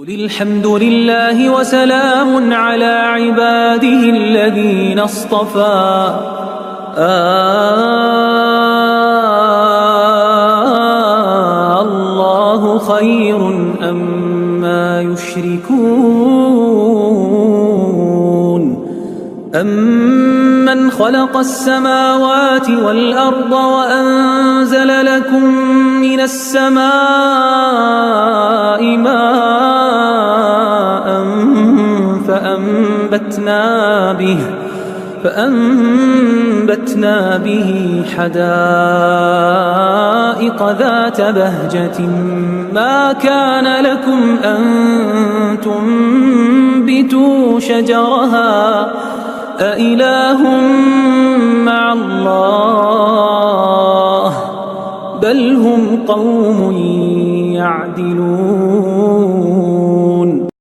قل الحمد لله وسلام على عباده الذين اصطفى الله خير أما يشركون أمن خلق السماوات والأرض وأنزل لكم من السماء ماء فأنبتنا به حدائق ذات بهجة ما كان لكم أن تنبتوا شجرها أإله مع الله بل هم قوم يعدلون.